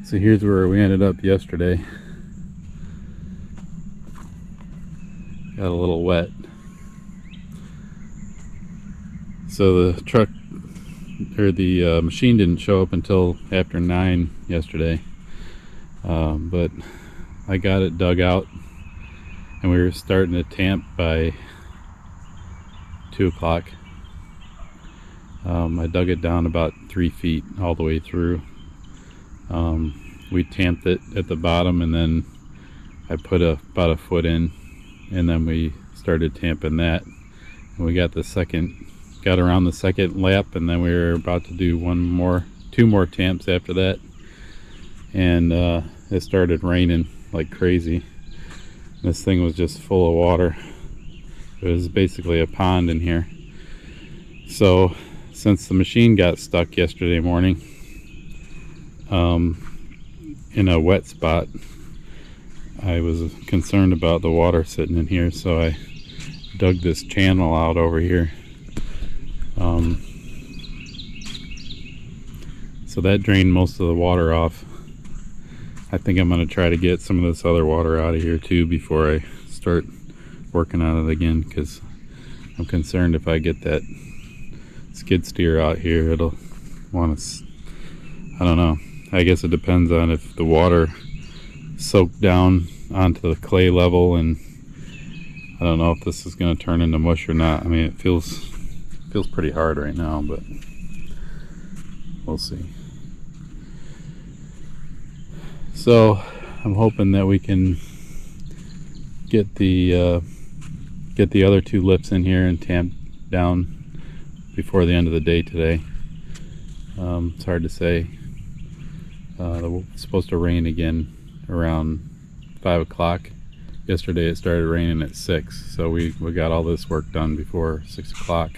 So here's where we ended up yesterday. Got a little wet. So the truck, or the machine didn't show up until after 9 yesterday. But I got it dug out and we were starting to tamp by 2 o'clock. I dug it down about 3 feet all the way through. We tamped it at the bottom, and then I put about a foot in, and then we started tamping that, and we got around the second lap, and then we were about to do two more tamps after that, and it started raining like crazy. This thing was just full of water. It was basically a pond in here. So since the machine got stuck yesterday morning in a wet spot, I was concerned about the water sitting in here, so I dug this channel out over here. So that drained most of the water off. I think I'm going to try to get some of this other water out of here too before I start working on it again, because I'm concerned if I get that skid steer out here, it'll want to, I don't know, I guess it depends on if the water soaked down onto the clay level, and I don't know if this is going to turn into mush or not. I mean, it feels pretty hard right now, but we'll see. So I'm hoping that we can get the other 2 lifts in here and tamp down before the end of the day today. It's hard to say. It's supposed to rain again around 5 o'clock. Yesterday it started raining at 6, so we got all this work done before 6 o'clock.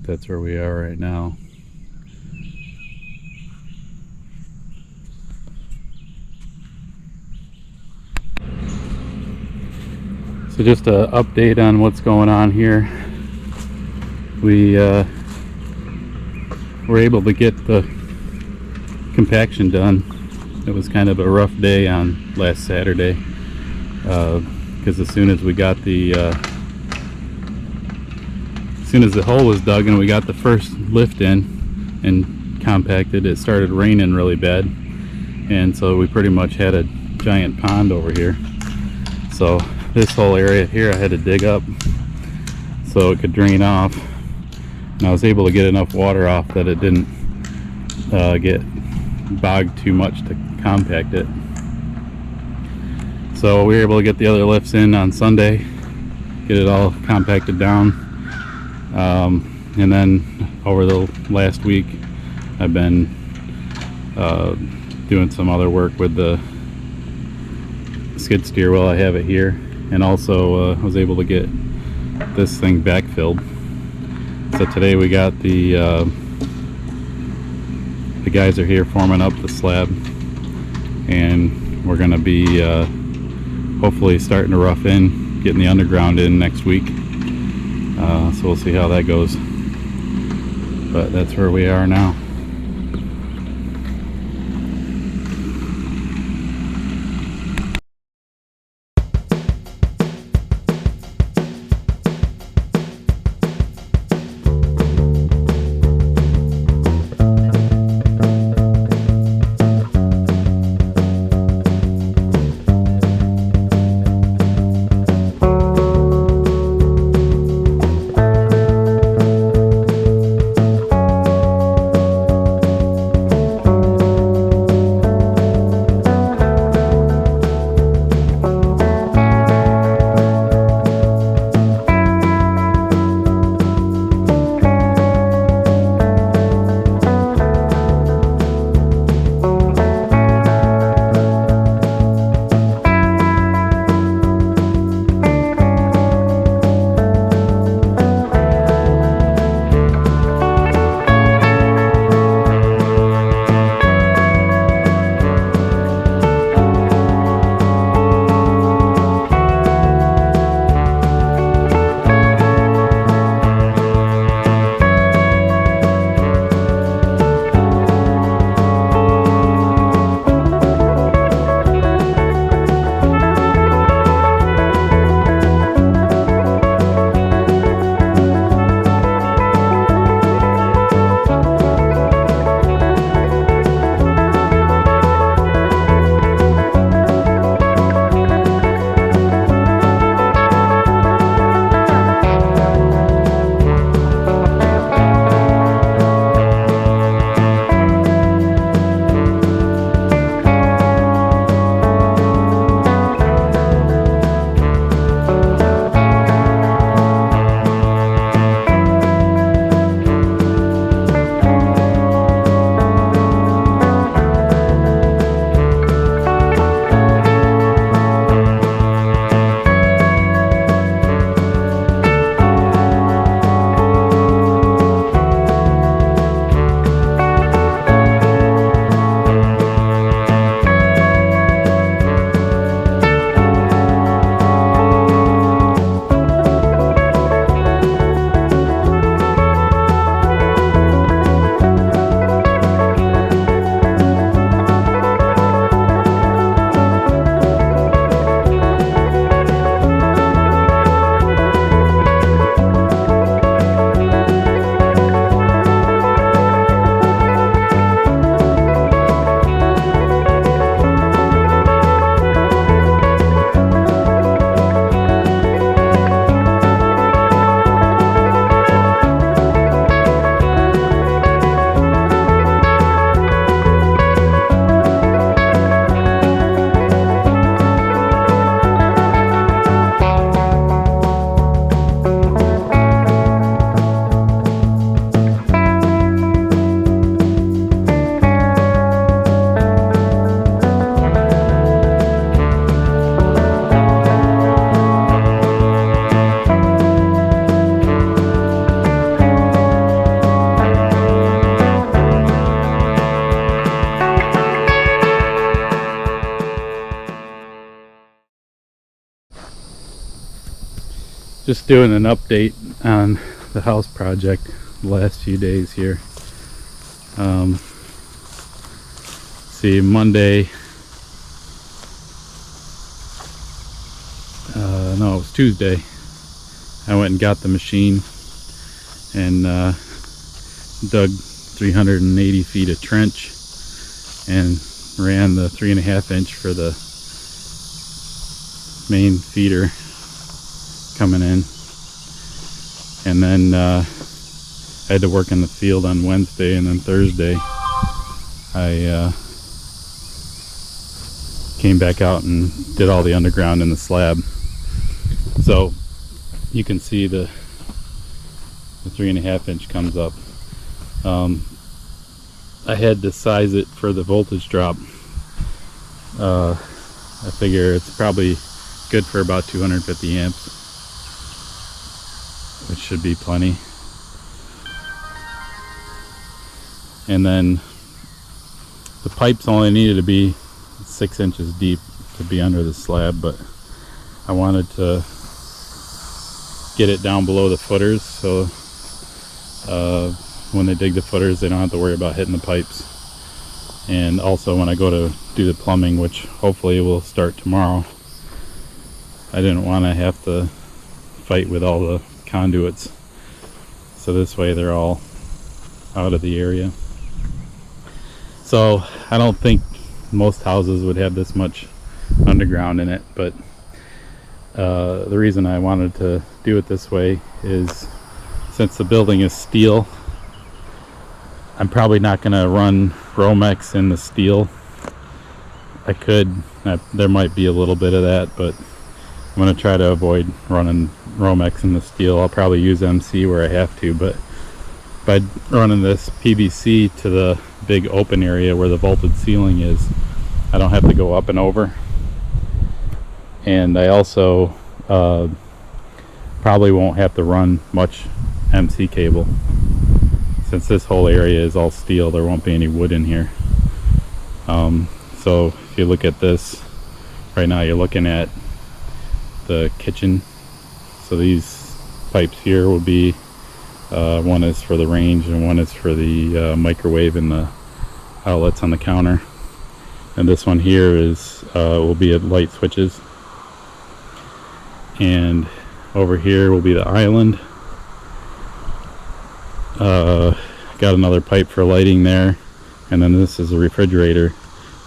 That's where we are right now. So just an update on what's going on here. We were able to get the compaction done. It was kind of a rough day on last Saturday, because as soon as the hole was dug and we got the first lift in and compacted, it started raining really bad, and so we pretty much had a giant pond over here. So this whole area here I had to dig up so it could drain off, and I was able to get enough water off that it didn't get bogged too much to compact it. So we were able to get the other lifts in on Sunday, get it all compacted down, and then over the last week I've been doing some other work with the skid steer while I have it here, and also was able to get this thing backfilled. So today we got the guys are here forming up the slab, and we're going to be hopefully starting to rough in, getting the underground in next week. So we'll see how that goes, but that's where we are now. Just doing an update on the house project the last few days here. See, Monday, no, it was Tuesday, I went and got the machine and dug 380 feet of trench and ran the 3.5 inch for the main feeder coming in. And then I had to work in the field on Wednesday, and then Thursday I came back out and did all the underground in the slab. So you can see the 3.5 inch comes up. I had to size it for the voltage drop. I figure it's probably good for about 250 amps, which should be plenty. And then the pipes only needed to be 6 inches deep to be under the slab, but I wanted to get it down below the footers, so when they dig the footers they don't have to worry about hitting the pipes. And also when I go to do the plumbing, which hopefully will start tomorrow, I didn't want to have to fight with all the conduits, so this way they're all out of the area. So I don't think most houses would have this much underground in it, but the reason I wanted to do it this way is since the building is steel, I'm probably not going to run Romex in the steel. I could, there might be a little bit of that, but I'm going to try to avoid running Romex in the steel. I'll probably use MC where I have to, but by running this PVC to the big open area where the vaulted ceiling is, I don't have to go up and over. And I also probably won't have to run much MC cable. Since this whole area is all steel, there won't be any wood in here. So if you look at this, right now you're looking at the kitchen. So these pipes here will be, one is for the range and one is for the microwave and the outlets on the counter. And this one here is will be light switches. And over here will be the island. Got another pipe for lighting there, and then this is a refrigerator,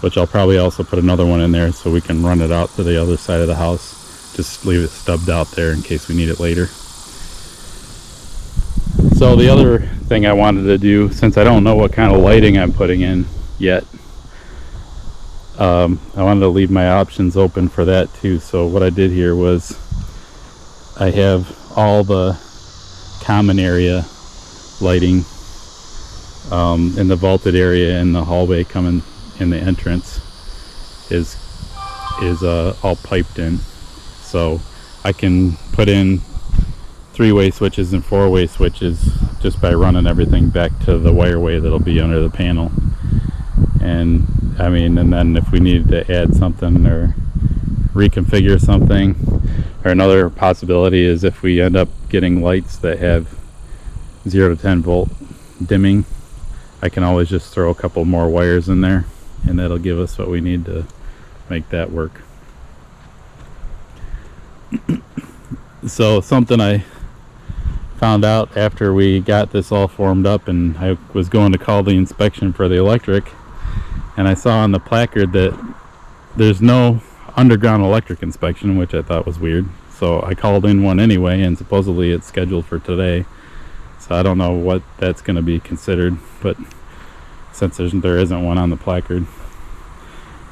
which I'll probably also put another one in there so we can run it out to the other side of the house. Just leave it stubbed out there in case we need it later. So the other thing I wanted to do, since I don't know what kind of lighting I'm putting in yet, I wanted to leave my options open for that too. So what I did here was I have all the common area lighting in the vaulted area in the hallway coming in the entrance is all piped in, so I can put in 3-way switches and 4-way switches just by running everything back to the wireway that'll be under the panel. And I mean, and then if we needed to add something or reconfigure something, or another possibility is if we end up getting lights that have 0 to 10 volt dimming, I can always just throw a couple more wires in there and that'll give us what we need to make that work. So something I found out after we got this all formed up and I was going to call the inspection for the electric, and I saw on the placard that there's no underground electric inspection, which I thought was weird. So I called in one anyway, and supposedly it's scheduled for today. So I don't know what that's going to be considered, but since there isn't one on the placard.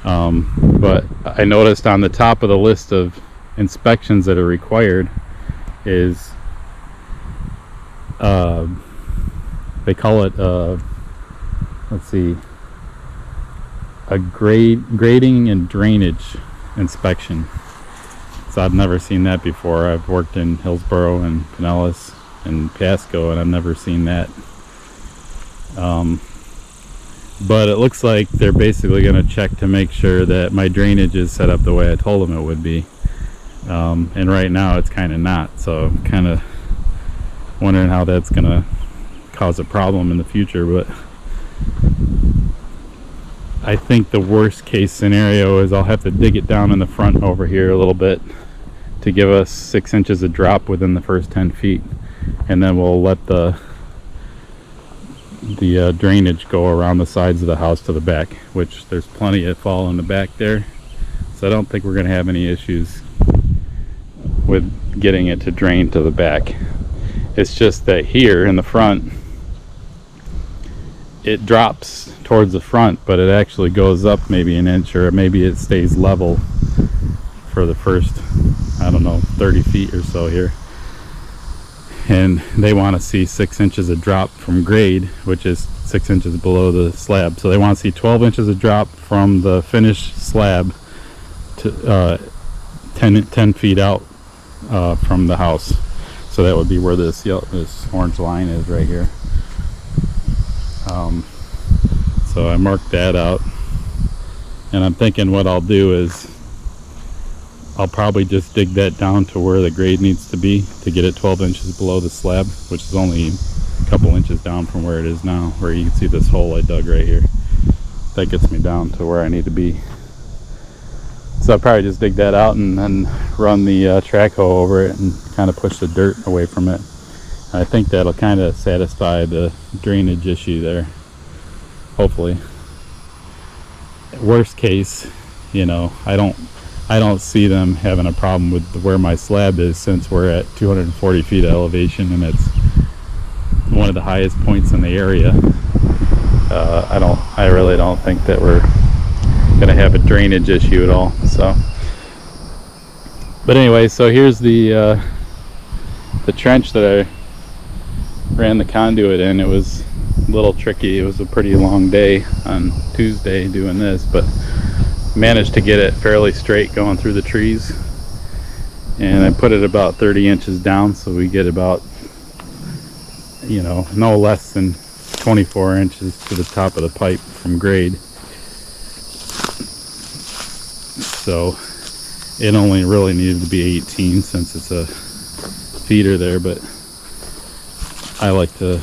But I noticed on the top of the list of inspections that are required is they call it let's see, a grading and drainage inspection. So I've never seen that before. I've worked in Hillsborough and Pinellas and Pasco, and I've never seen that. But it looks like they're basically going to check to make sure that my drainage is set up the way I told them it would be. and right now it's kind of not, so I'm kind of wondering how that's gonna cause a problem in the future. But I think the worst case scenario is I'll have to dig it down in the front over here a little bit to give us 6 inches of drop within the first 10 feet, and then we'll let the drainage go around the sides of the house to the back, which there's plenty of fall in the back there, so I don't think we're going to have any issues with getting it to drain to the back. It's just that here in the front it drops towards the front, but it actually goes up maybe an inch, or maybe it stays level for the first, I don't know, 30 feet or so here. And they want to see 6 inches of drop from grade, which is 6 inches below the slab. So they want to see 12 inches of drop from the finished slab to 10 feet out from the house. So that would be where this orange line is right here. So I marked that out, and I'm thinking what I'll do is I'll probably just dig that down to where the grade needs to be to get it 12 inches below the slab, which is only a couple inches down from where it is now, where you can see this hole I dug right here. That gets me down to where I need to be. So I'll probably just dig that out and then run the track hoe over it and kind of push the dirt away from it. I think that'll kind of satisfy the drainage issue there, hopefully. Worst case, you know, I don't see them having a problem with where my slab is, since we're at 240 feet of elevation and it's one of the highest points in the area. I really don't think that we're gonna have a drainage issue at all. So, but anyway, so here's the trench that I ran the conduit in. It was a little tricky. It was a pretty long day on Tuesday doing this, but managed to get it fairly straight going through the trees. And I put it about 30 inches down, so we get about, you know, no less than 24 inches to the top of the pipe from grade. So it only really needed to be 18 since it's a feeder there, but I like to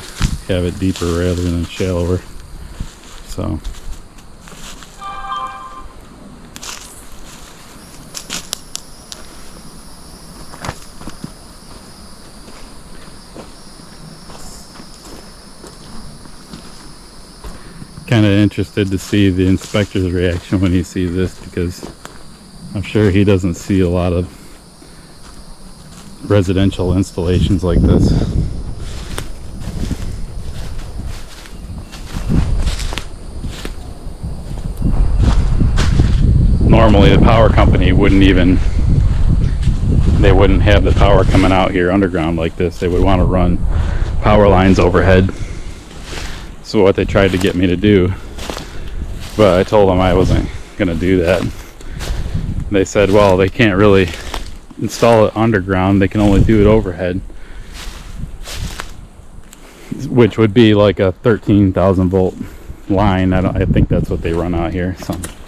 have it deeper rather than shallower. So kind of interested to see the inspector's reaction when he sees this, because I'm sure he doesn't see a lot of residential installations like this. Normally the power company wouldn't have the power coming out here underground like this. They would want to run power lines overhead. So what they tried to get me to do, but I told them I wasn't going to do that. They said, well, they can't really install it underground, they can only do it overhead, which would be like a 13,000 volt line. I think that's what they run out here,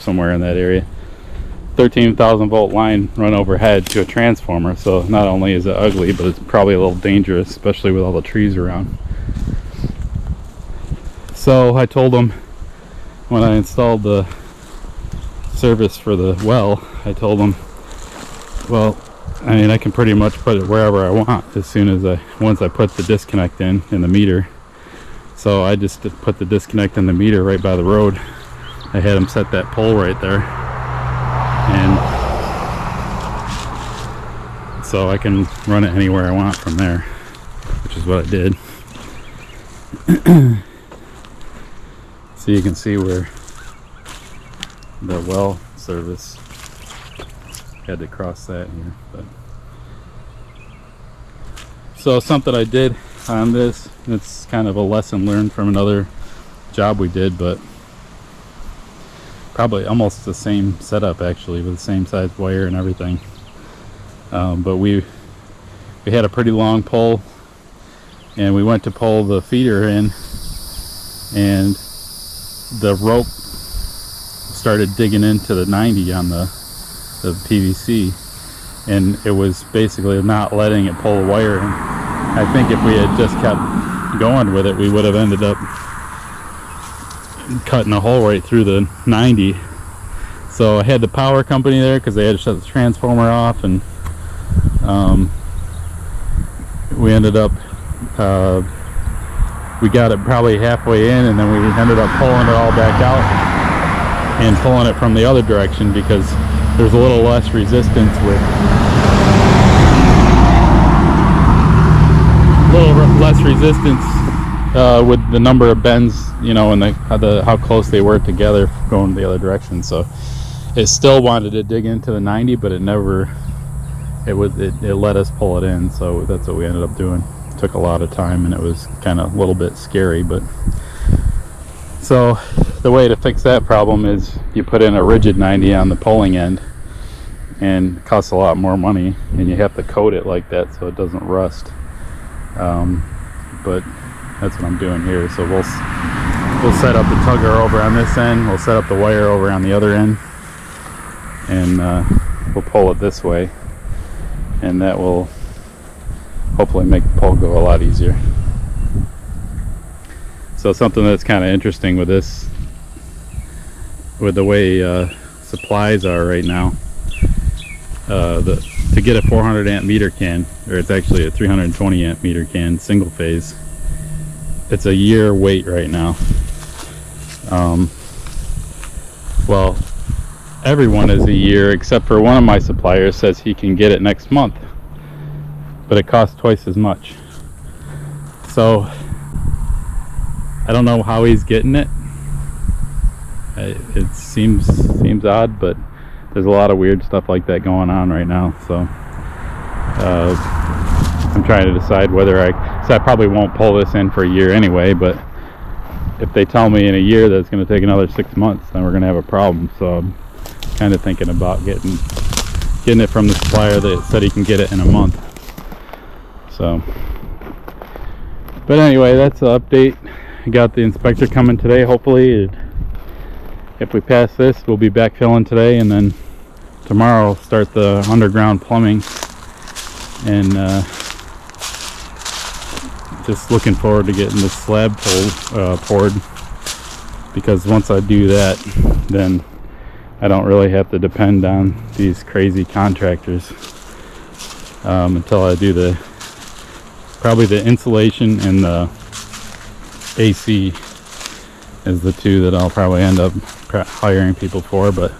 somewhere in that area. 13,000 volt line run overhead to a transformer. So not only is it ugly, but it's probably a little dangerous, especially with all the trees around. So I told them when I installed the service for the well, I told them, well, I mean, I can pretty much put it wherever I want as soon as once I put the disconnect in the meter. So I just put the disconnect in the meter right by the road. I had them set that pole right there, and so I can run it anywhere I want from there, which is what I did. So you can see where the well service had to cross that here. But so something I did on this, it's kind of a lesson learned from another job we did, but probably almost the same setup actually, with the same size wire and everything. But we had a pretty long pole, and we went to pull the feeder in, and the rope started digging into the 90 on the PVC, and it was basically not letting it pull the wire in. I think if we had just kept going with it, we would have ended up cutting a hole right through the 90. So I had the power company there because they had to shut the transformer off, and we ended up we got it probably halfway in, and then we ended up pulling it all back out and pulling it from the other direction because there's a little less resistance with with the number of bends, you know, and how close they were together going the other direction. So it still wanted to dig into the 90, but it let us pull it in. So that's what we ended up doing. It took a lot of time, and it was kind of a little bit scary. But so the way to fix that problem is you put in a rigid 90 on the pulling end, and it costs a lot more money, and you have to coat it like that so it doesn't rust. But that's what I'm doing here. So we'll set up the tugger over on this end, we'll set up the wire over on the other end, and we'll pull it this way, and that will hopefully make the pull go a lot easier. So something that's kind of interesting with this, with the way supplies are right now, to get a 400 amp meter can, or it's actually a 320 amp meter can, single phase, it's a year wait right now. Well, everyone is a year except for one of my suppliers says he can get it next month, but it costs twice as much. So I don't know how he's getting it. It seems odd, but there's a lot of weird stuff like that going on right now. So I'm trying to decide whether I probably won't pull this in for a year anyway, but if they tell me in a year that it's going to take another 6 months, then we're going to have a problem. So I'm kind of thinking about getting it from the supplier that said he can get it in a month. So, but anyway, that's the update. I got the inspector coming today. Hopefully, if we pass this, we'll be backfilling today, and then tomorrow start the underground plumbing. And just looking forward to getting this slab poured, because once I do that, then I don't really have to depend on these crazy contractors until I do probably the insulation and the AC is the two that I'll probably end up hiring people for, but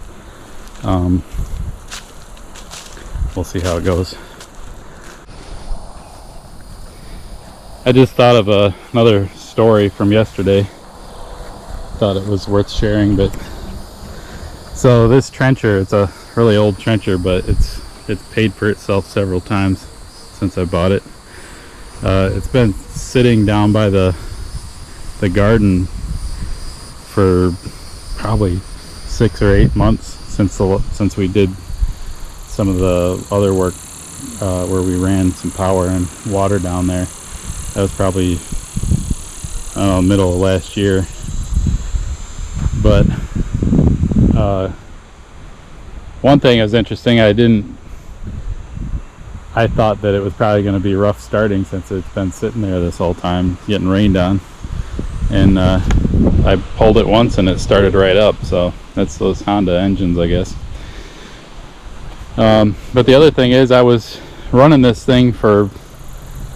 we'll see how it goes. I just thought of another story from yesterday. Thought it was worth sharing. But so this trencher, it's a really old trencher, but it's paid for itself several times since I bought it. It's been sitting down by the garden for probably 6 or 8 months since we did some of the other work where we ran some power and water down there. That was probably middle of last year. But one thing that was interesting, I thought that it was probably going to be rough starting since it's been sitting there this whole time getting rained on, and I pulled it once and it started right up. So that's those Honda engines, I guess. But the other thing is, I was running this thing I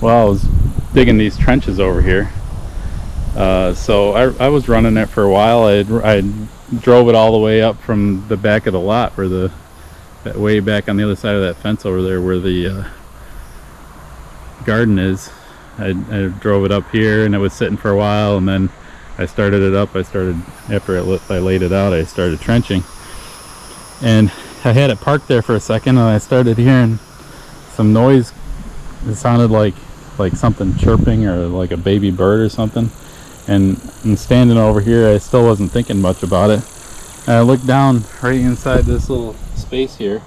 was digging these trenches over here. So I was running it for a while. I drove it all the way up from the back of the lot, where way back on the other side of that fence over there where the garden is. I drove it up here, and it was sitting for a while, and then I started it up. After I laid it out, I started trenching, and I had it parked there for a second, and I started hearing some noise. It sounded like something chirping, or like a baby bird or something. And I'm standing over here, I still wasn't thinking much about it. And I looked down right inside this little space here,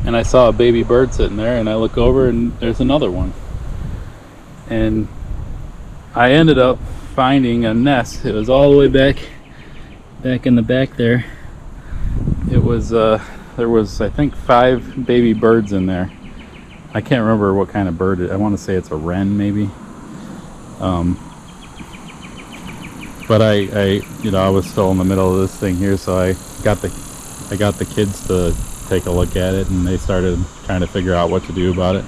and I saw a baby bird sitting there, and I look over and there's another one. And I ended up finding a nest. It was all the way back in the back there. It was there was, I think, 5 baby birds in there. I can't remember what kind of bird I want to say it's a wren, maybe. But I was still in the middle of this thing here, so I got the kids to take a look at it, and they started trying to figure out what to do about it.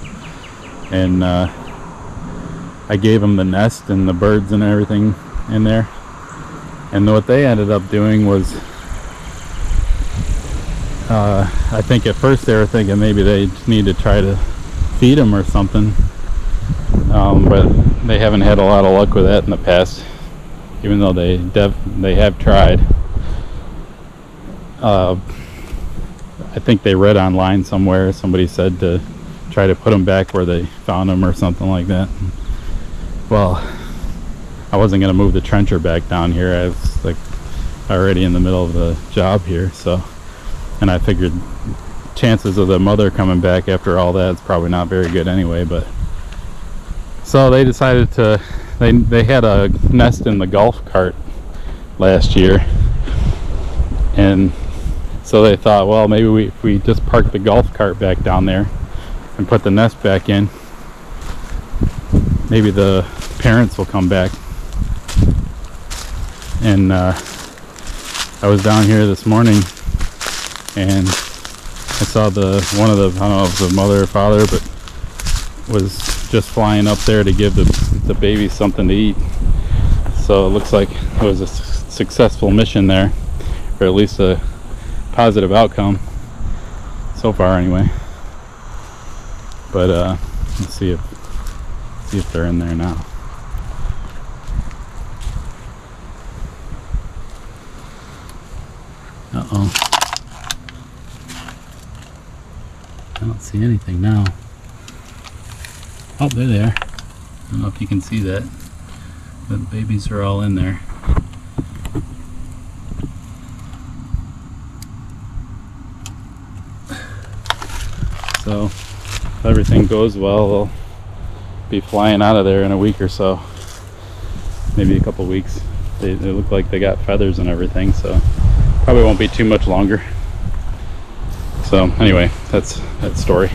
And I gave them the nest and the birds and everything in there. And what they ended up doing was, I think at first they were thinking maybe they need to try to feed them or something, but they haven't had a lot of luck with that in the past, even though they have tried. I think they read online somewhere, somebody said to try to put them back where they found them or something like that. Well, I wasn't going to move the trencher back down here. I was like already in the middle of the job here, so, and I figured chances of the mother coming back after all that is probably not very good anyway. But so they decided to, they had a nest in the golf cart last year, and so they thought, well, maybe if we just park the golf cart back down there and put the nest back in, maybe the parents will come back. And I was down here this morning, and I saw one of the, I don't know if it was the mother or father, but was just flying up there to give the baby something to eat. So it looks like it was a successful mission there, or at least a positive outcome so far anyway. But let's see if they're in there now. Uh-oh. I don't see anything now. Oh, they're there. I don't know if you can see that. The babies are all in there. So, if everything goes well, they'll be flying out of there in a week or so. Maybe a couple weeks. They look like they got feathers and everything, so probably won't be too much longer. So anyway, that's that story.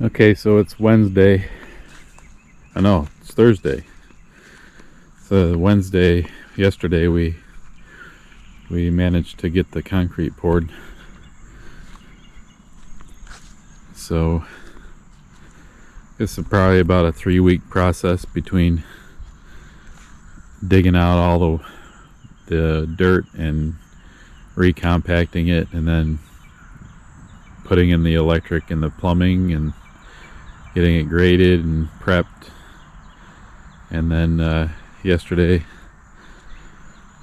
Okay, so it's Wednesday. I know it's Thursday. So Wednesday, yesterday we managed to get the concrete poured. So this is probably about a 3-week process between digging out all the dirt and recompacting it, and then putting in the electric and the plumbing and getting it graded and prepped. And then yesterday,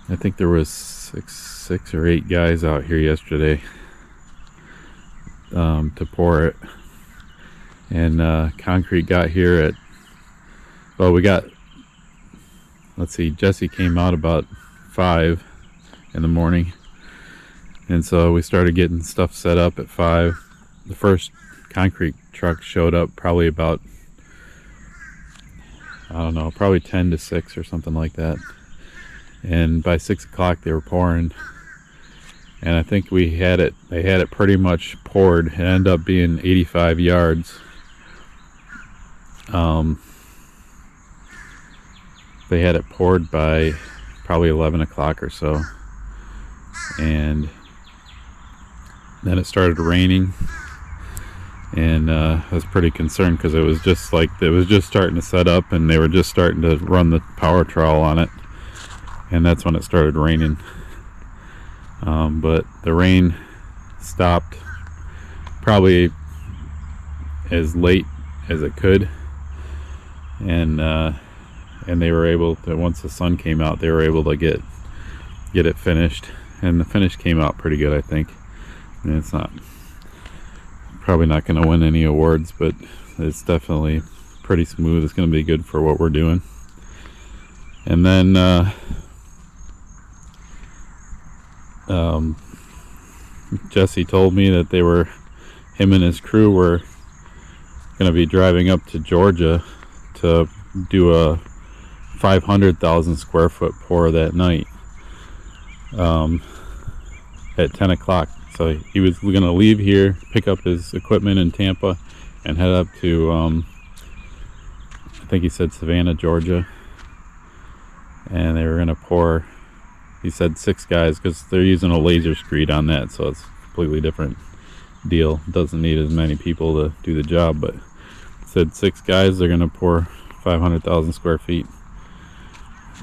I think there was six or 8 guys out here yesterday to pour it. And concrete got here at, well, we got, let's see, Jesse came out about 5 in the morning, and so we started getting stuff set up at 5. The first concrete truck showed up probably about, I don't know, probably 10 to 6 or something like that. And by 6 o'clock they were pouring, and I think they had it pretty much poured. It ended up being 85 yards. They had it poured by probably 11 o'clock or so, and then it started raining, and I was pretty concerned because it was just starting to set up, and they were just starting to run the power trowel on it, and that's when it started raining. But the rain stopped probably as late as it could, and they were able to, once the sun came out, they were able to get it finished, and the finish came out pretty good, I think. And it's probably not going to win any awards, but it's definitely pretty smooth. It's going to be good for what we're doing. And then Jesse told me that him and his crew were going to be driving up to Georgia to do a 500,000 square foot pour that night at 10 o'clock. So he was going to leave here, pick up his equipment in Tampa, and head up to, I think he said Savannah, Georgia. And they were going to pour, he said 6 guys, because they're using a laser screed on that, so it's a completely different deal. It doesn't need as many people to do the job, but he said 6 guys, they're going to pour 500,000 square feet.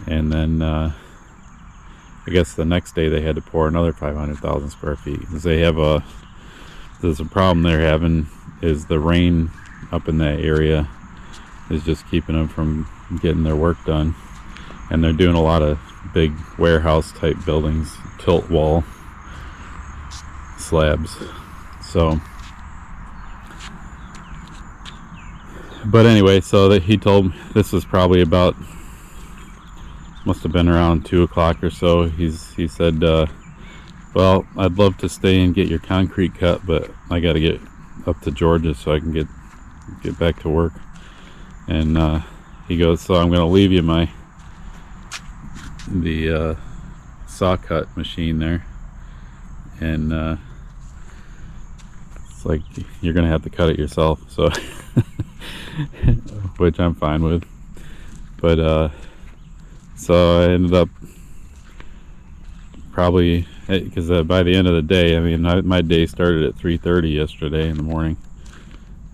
And then I guess the next day they had to pour another 500,000 square feet, because there's a problem they're having, is the rain up in that area is just keeping them from getting their work done. And they're doing a lot of big warehouse type buildings, tilt wall slabs. So, but anyway, so that he told me this was probably about, must have been around 2 o'clock or so. He said, well, I'd love to stay and get your concrete cut, but I got to get up to Georgia so I can get back to work. And he goes, so I'm going to leave you the saw cut machine there, and it's like you're gonna have to cut it yourself, so which I'm fine with. But so I ended up probably, because by the end of the day, I mean, my day started at 3:30 yesterday in the morning,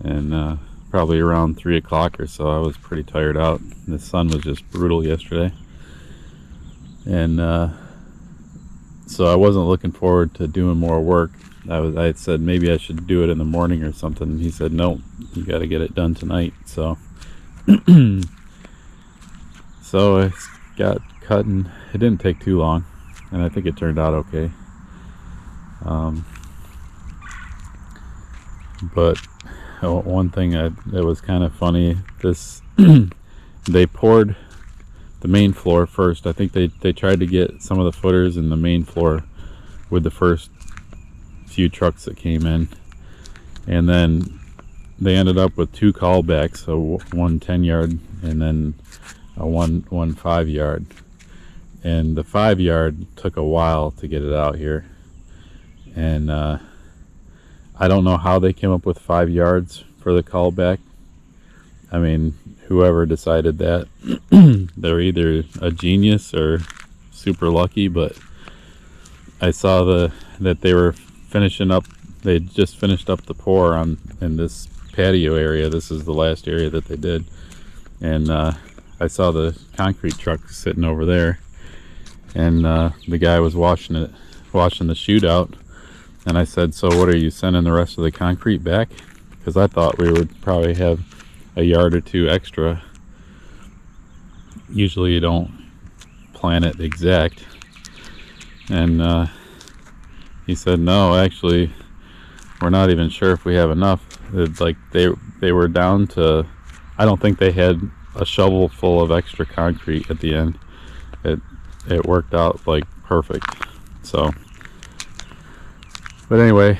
and probably around 3 o'clock or so I was pretty tired out. The sun was just brutal yesterday. And so I wasn't looking forward to doing more work. I had said maybe I should do it in the morning or something. And he said, no, you got to get it done tonight. So so I got cut, and it didn't take too long, and I think it turned out okay. But one thing that was kind of funny, they poured the main floor first. I think they tried to get some of the footers in the main floor with the first few trucks that came in, and then they ended up with 2 callbacks, so one 10-yard and then a one 5-yard. And the 5-yard took a while to get it out here, and I don't know how they came up with 5 yards for the callback. I mean, whoever decided that, they're either a genius or super lucky. But I saw that they were finishing up. They just finished up the pour in this patio area. This is the last area that they did, and I saw the concrete truck sitting over there, and the guy was washing the chute out. And I said, so what, are you sending the rest of the concrete back? Because I thought we would probably have a yard or two extra. Usually you don't plan it exact. And he said, no, actually, we're not even sure if we have enough. It's like they were down to, I don't think they had a shovel full of extra concrete at the end. It worked out like perfect. So, but anyway,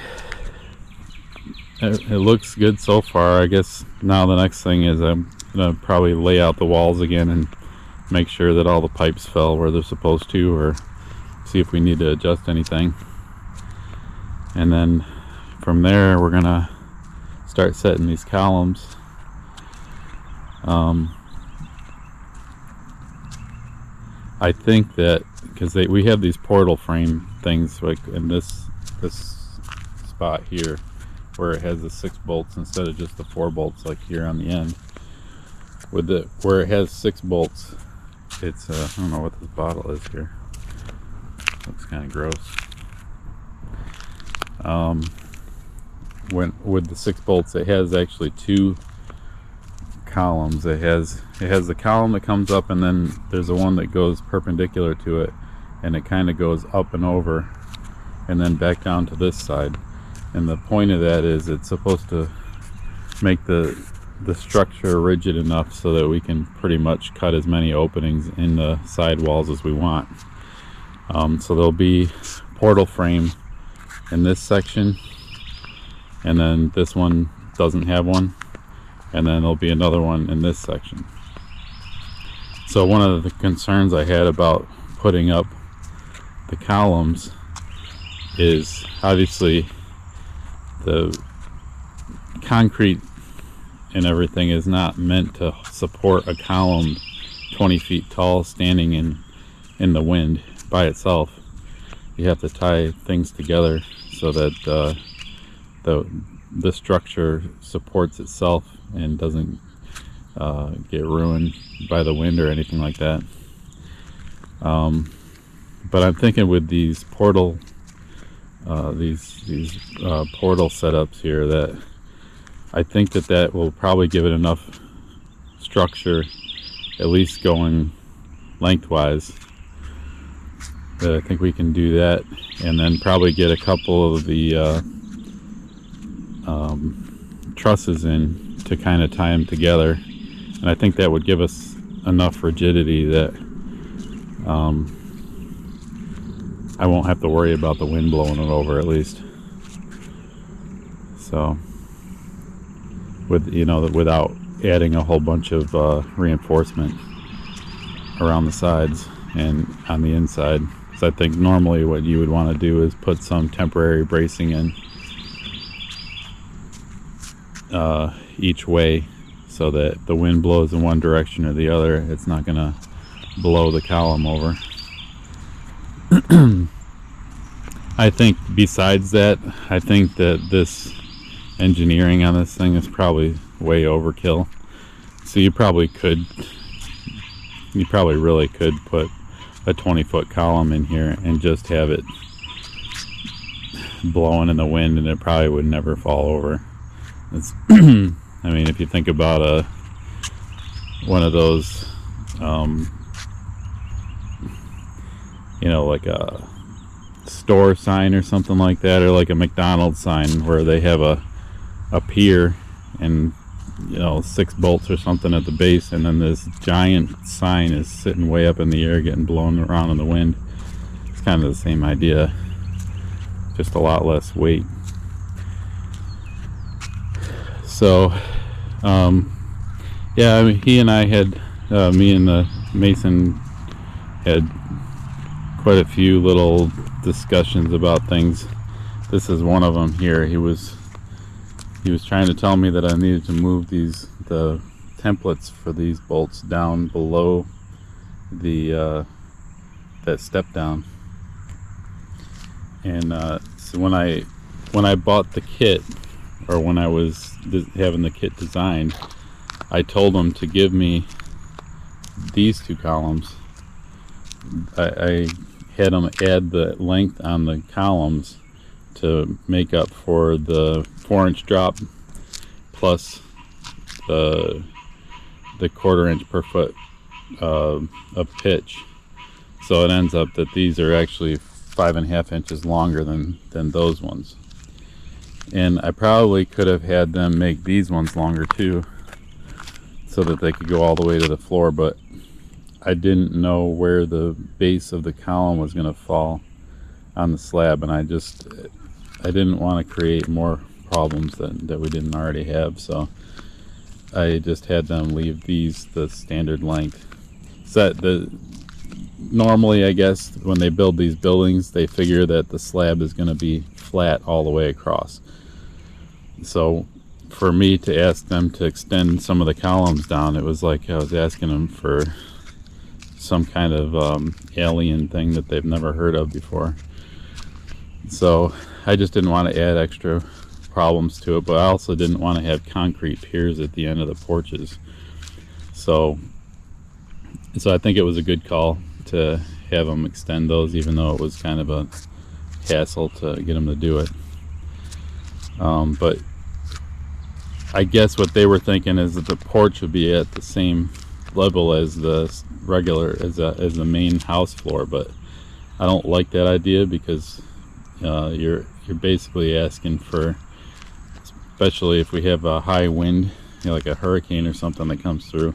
it looks good so far. I guess now the next thing is I'm gonna probably lay out the walls again and make sure that all the pipes fell where they're supposed to, or see if we need to adjust anything. And then from there we're gonna start setting these columns. I think that because we have these portal frame things like in this spot here, where it has the 6 bolts instead of just the 4 bolts like here on the end. Where it has 6 bolts, it's I don't know what this bottle is here. Looks kind of gross. With the 6 bolts, it has actually 2 columns. It has the column that comes up, and then there's the one that goes perpendicular to it, and it kind of goes up and over and then back down to this side. And the point of that is it's supposed to make the structure rigid enough so that we can pretty much cut as many openings in the side walls as we want. So there'll be portal frame in this section, and then this one doesn't have one, and then there'll be another one in this section. So one of the concerns I had about putting up the columns is obviously the concrete and everything is not meant to support a column 20 feet tall standing in the wind by itself. You have to tie things together so that the structure supports itself and doesn't get ruined by the wind or anything like that. But I'm thinking with these portal portal setups here, that I think that will probably give it enough structure, at least going lengthwise, that I think we can do that, and then probably get a couple of the trusses in to kind of tie them together. And I think that would give us enough rigidity that I won't have to worry about the wind blowing it over, at least. So, without adding a whole bunch of reinforcement around the sides and on the inside. Because I think normally what you would want to do is put some temporary bracing in each way, so that the wind blows in one direction or the other, it's not going to blow the column over. I think besides that, I think that this engineering on this thing is probably way overkill. So you probably really could put a 20-foot column in here and just have it blowing in the wind, and it probably would never fall over. It's I mean, if you think about one of those like a store sign or something like that, or like a McDonald's sign where they have a pier and 6 bolts or something at the base, and then this giant sign is sitting way up in the air getting blown around in the wind. It's kind of the same idea, just a lot less weight. So yeah, I mean, he and I had me and the mason had quite a few little discussions about things. This is one of them here. He was he was trying to tell me that I needed to move the templates for these bolts down below the that step down. And so when I bought the kit, or when I was having the kit designed, I told them to give me these two columns. I had them add the length on the columns to make up for the 4-inch drop plus the 1/4 inch per foot of pitch. So it ends up that these are actually 5.5 inches longer than those ones. And I probably could have had them make these ones longer too, so that they could go all the way to the floor, but I didn't know where the base of the column was going to fall on the slab, and I didn't want to create more problems that we didn't already have, so I just had them leave these the standard length. So normally, I guess, when they build these buildings, they figure that the slab is going to be flat all the way across. So for me to ask them to extend some of the columns down, it was like I was asking them for some kind of alien thing that they've never heard of before. So I just didn't want to add extra problems to it, but I also didn't want to have concrete piers at the end of the porches. So I think it was a good call to have them extend those, even though it was kind of a hassle to get them to do it. But I guess what they were thinking is that the porch would be at the same level as the regular, as the main house floor, but I don't like that idea, because you're basically asking for, especially if we have a high wind, like a hurricane or something that comes through,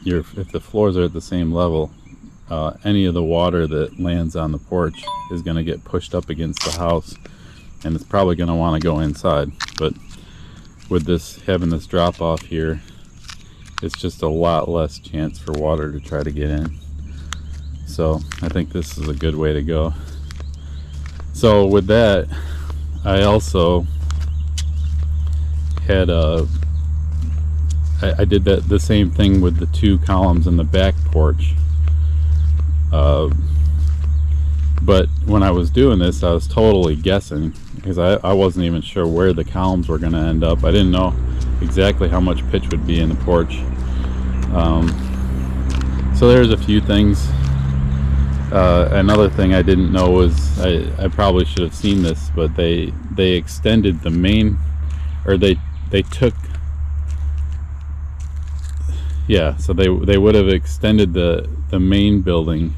if the floors are at the same level, any of the water that lands on the porch is going to get pushed up against the house, and it's probably going to want to go inside. But with this, having this drop off here, it's just a lot less chance for water to try to get in. So I think this is a good way to go. So with that, I also had I did the same thing with the two columns in the back porch. But when I was doing this, I was totally guessing, because I wasn't even sure where the columns were going to end up. I didn't know exactly how much pitch would be in the porch. So there's a few things. Another thing I didn't know was, I probably should have seen this, but they extended the main, or they took, yeah, so they would have extended the main building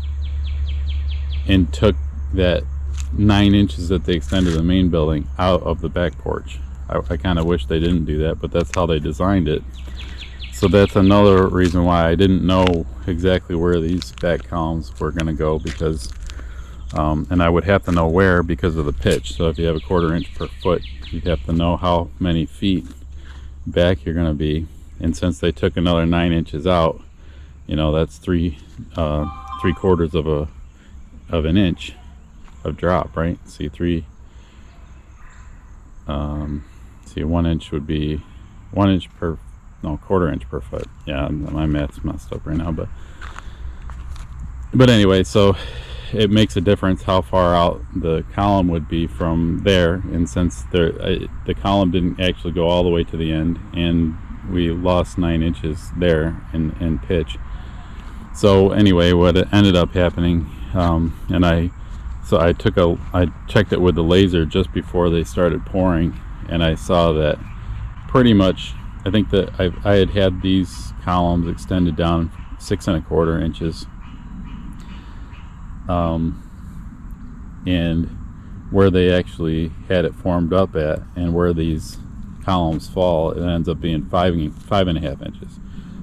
and took that 9 inches that they extended the main building out of the back porch. I kind of wish they didn't do that, but that's how they designed it. So that's another reason why I didn't know exactly where these back columns were going to go, because and I would have to know where because of the pitch. So if you have a 1/4 inch per foot, you'd have to know how many feet back you're going to be. And since they took another 9 inches out, that's 3/4 of an inch of drop, right? See, 1 inch would be 1 inch per, no, 1/4 inch per foot. Yeah, my math's messed up right now, but anyway, so it makes a difference how far out the column would be from there. And since the column didn't actually go all the way to the end, and we lost 9 inches there in pitch. So anyway, what ended up happening, and I checked it with the laser just before they started pouring, and I saw that pretty much, I think that I had these columns extended down 6 1/4 inches, and where they actually had it formed up at, and where these columns fall, it ends up being 5.5 inches.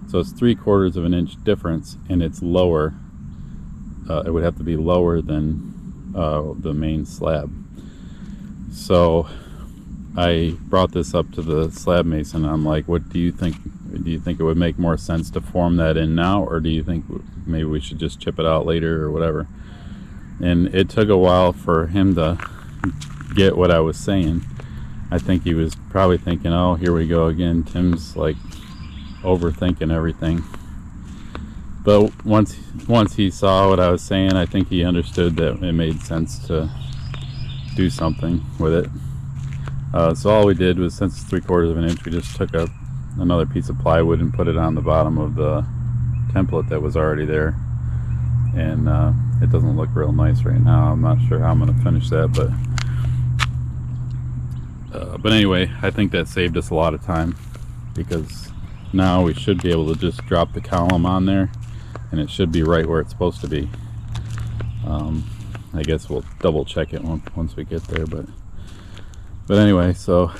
So it's 3/4 of an inch difference, and it's lower. It would have to be lower than the main slab. So I brought this up to the slab mason. I'm like, what do you think? Do you think it would make more sense to form that in now, or do you think maybe we should just chip it out later or whatever? And it took a while for him to get what I was saying. I think he was probably thinking, oh, here we go again. Tim's like overthinking everything. But once he saw what I was saying, I think he understood that it made sense to do something with it. So all we did was, since it's 3/4 of an inch, we just took another piece of plywood and put it on the bottom of the template that was already there. And it doesn't look real nice right now. I'm not sure how I'm going to finish that, but anyway, I think that saved us a lot of time, because now we should be able to just drop the column on there and it should be right where it's supposed to be. I guess we'll double check it once we get there, but anyway, so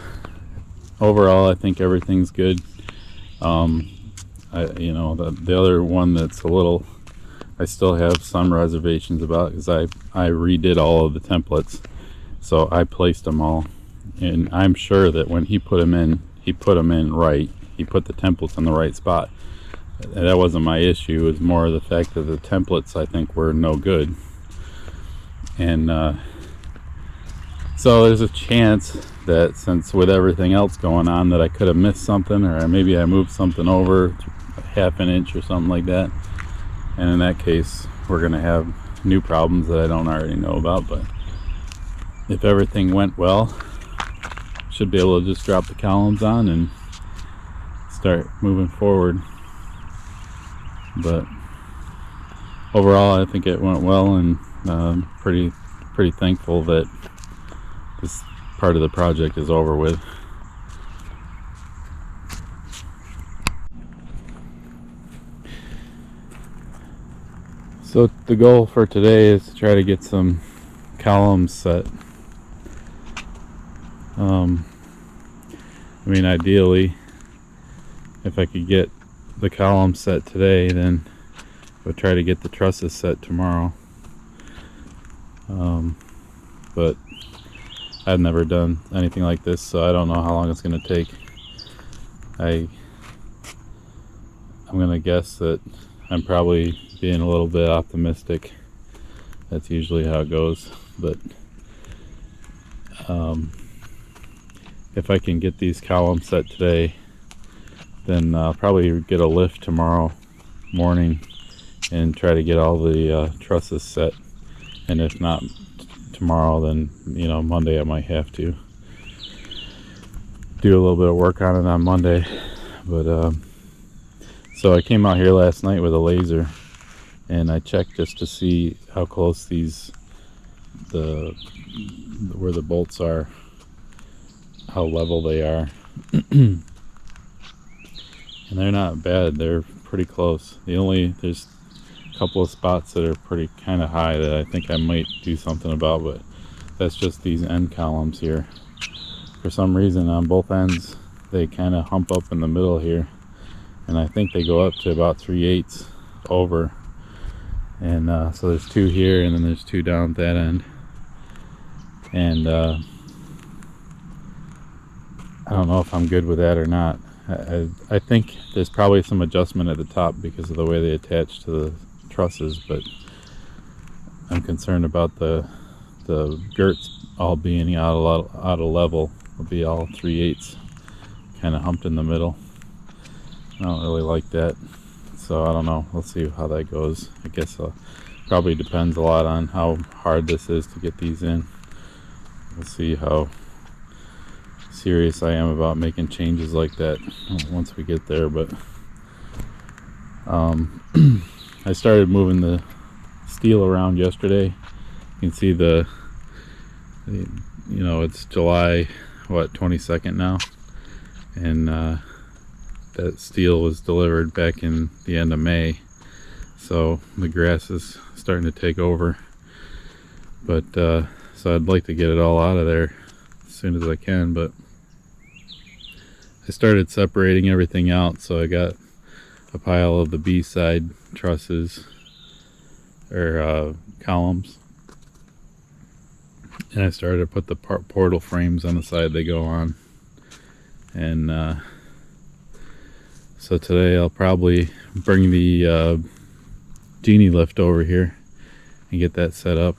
overall I think everything's good. You know, the other one that's I still have some reservations about, is I redid all of the templates, so I placed them all, and I'm sure that when he put them in right. He put the templates in the right spot. That wasn't my issue. It was more the fact that the templates, I think, were no good. And so there's a chance that, since with everything else going on, that I could have missed something, or maybe I moved something over half an inch or something like that. And in that case, we're going to have new problems that I don't already know about. But if everything went well, should be able to just drop the columns on and start moving forward. But overall, I think it went well, and pretty thankful that this part of the project is over with. So the goal for today is to try to get some columns set. I mean, ideally, if I could get the column set today, then I would try to get the trusses set tomorrow. But I've never done anything like this, so I don't know how long it's going to take. I'm going to guess that I'm probably being a little bit optimistic. That's usually how it goes. But if I can get these columns set today, then I'll probably get a lift tomorrow morning and try to get all the trusses set. And if not tomorrow, then, you know, Monday I might have to do a little bit of work on it on Monday. But so I came out here last night with a laser, and I checked just to see how close where the bolts are, how level they are. And they're not bad. They're pretty close. There's a couple of spots that are pretty kind of high that I think I might do something about, but that's just these end columns here. For some reason, on both ends, they kind of hump up in the middle here, and I think they go up to about 3/8 over. And so there's two here, and then there's two down at that end. And I don't know if I'm good with that or not. I think there's probably some adjustment at the top because of the way they attach to the trusses, but I'm concerned about the girts all being out of level. It'll be all 3/8 kind of humped in the middle. I don't really like that, so I don't know. We'll see how that goes. I guess probably depends a lot on how hard this is to get these in. We'll see how serious I am about making changes like that once we get there. But I started moving the steel around yesterday. You can see you know, it's July 22nd now, and that steel was delivered back in the end of May, so the grass is starting to take over. But so I'd like to get it all out of there as soon as I can. But I started separating everything out, so I got a pile of the B-side trusses, or columns, and I started to put the portal frames on the side they go on. And so today I'll probably bring the genie lift over here and get that set up,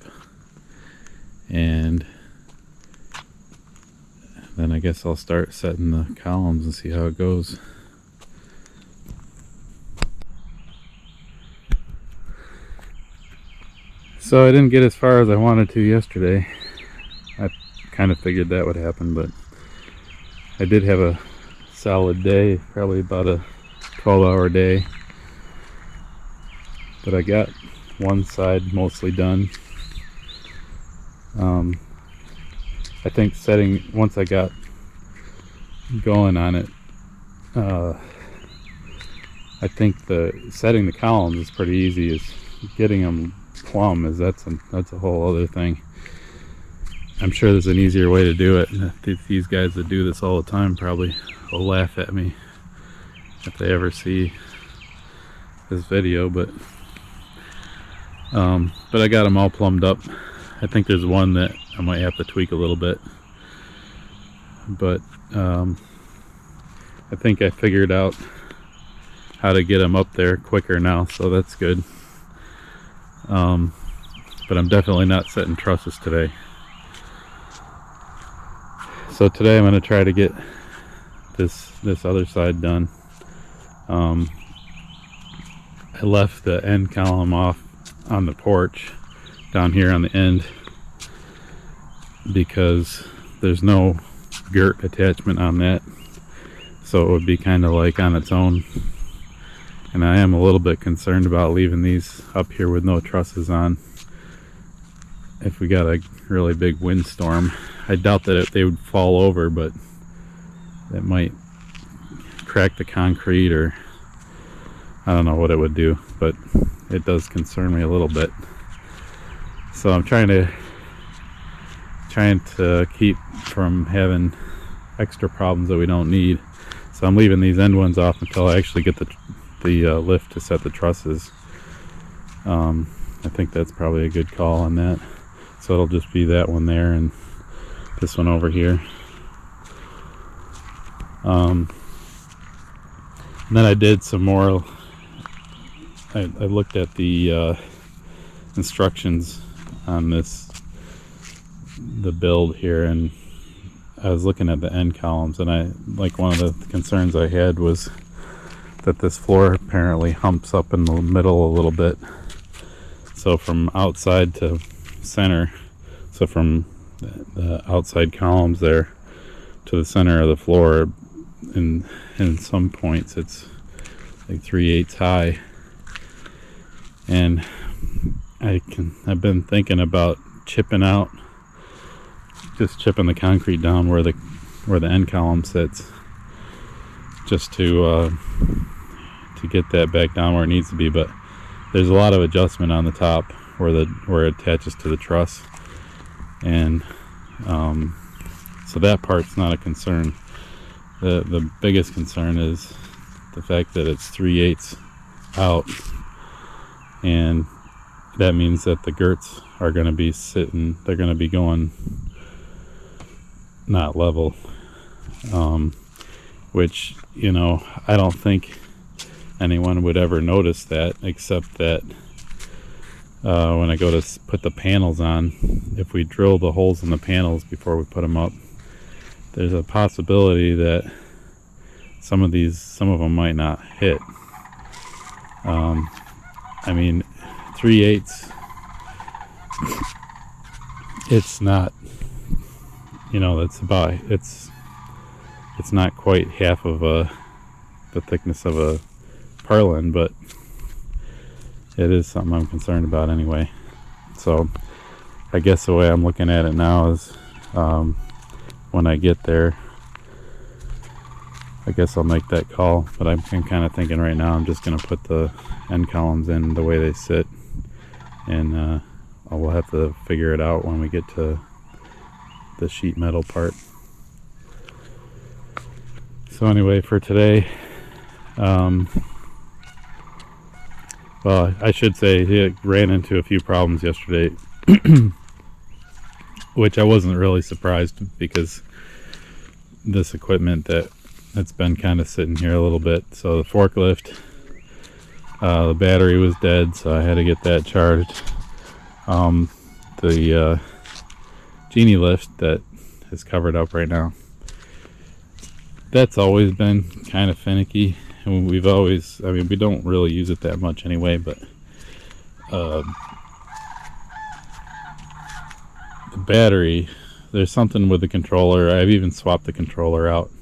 and Then I guess I'll start setting the columns and see how it goes. So I didn't get as far as I wanted to yesterday. I kind of figured that would happen, but I did have a solid day, probably about a 12-hour day. But I got one side mostly done. I think once I got going on it, I think setting the columns is pretty easy. Is getting them plumb that's a whole other thing. I'm sure there's an easier way to do it. These guys that do this all the time probably will laugh at me if they ever see this video, but I got them all plumbed up. I think there's one that I might have to tweak a little bit, but I think I figured out how to get them up there quicker now, so that's good. But I'm definitely not setting trusses today. So today I'm going to try to get this other side done. I left the end column off on the porch down here on the end because there's no girt attachment on that, so it would be kind of like on its own. And I am a little bit concerned about leaving these up here with no trusses on if we got a really big windstorm. I doubt that they would fall over, but it might crack the concrete, or I don't know what it would do, but it does concern me a little bit. So I'm trying to keep from having extra problems that we don't need. So I'm leaving these end ones off until I actually get the lift to set the trusses. I think that's probably a good call on that. So it'll just be that one there and this one over here. And then I did some more. I looked at the instructions on the build here, and I was looking at the end columns, and one of the concerns I had was that this floor apparently humps up in the middle a little bit. So from outside to center, so from the outside columns there to the center of the floor, in some points it's like 3/8 high. And I've been thinking about chipping the concrete down where the end column sits, just to get that back down where it needs to be. But there's a lot of adjustment on the top where it attaches to the truss, and so that part's not a concern. The biggest concern is the fact that it's 3/8 out, and that means that the girts are going to be sitting, they're going to be going not level, which, I don't think anyone would ever notice that, except that when I go to put the panels on, if we drill the holes in the panels before we put them up, there's a possibility that some of them might not hit. I mean, 3/8, it's not, it's not quite half of the thickness of a purlin, but it is something I'm concerned about anyway. So I guess the way I'm looking at it now is, when I get there, I guess I'll make that call. But I'm kind of thinking right now I'm just going to put the end columns in the way they sit, and we'll have to figure it out when we get to the sheet metal part. So anyway, for today, well, I should say he ran into a few problems yesterday, which I wasn't really surprised, because this equipment that's been kind of sitting here a little bit. So the forklift, the battery was dead, so I had to get that charged. The genie lift that is covered up right now, that's always been kind of finicky, and we've always, I mean, we don't really use it that much anyway, but the battery, there's something with the controller. I've even swapped the controller out,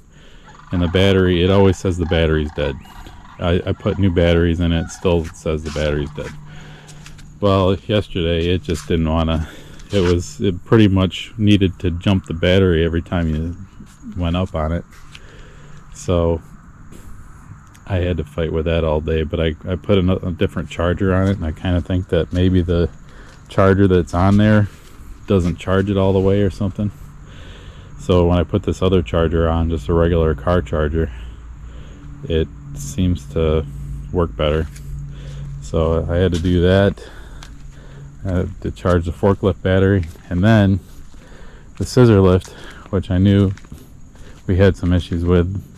and the battery, it always says the battery's dead. I put new batteries in it, still says the battery's dead. Well, yesterday it just didn't want to, it pretty much needed to jump the battery every time you went up on it. So I had to fight with that all day, but I put a different charger on it, and I kind of think that maybe the charger that's on there doesn't charge it all the way or something. So when I put this other charger on, just a regular car charger, it seems to work better. So I had to do that to charge the forklift battery, and then the scissor lift, which I knew we had some issues with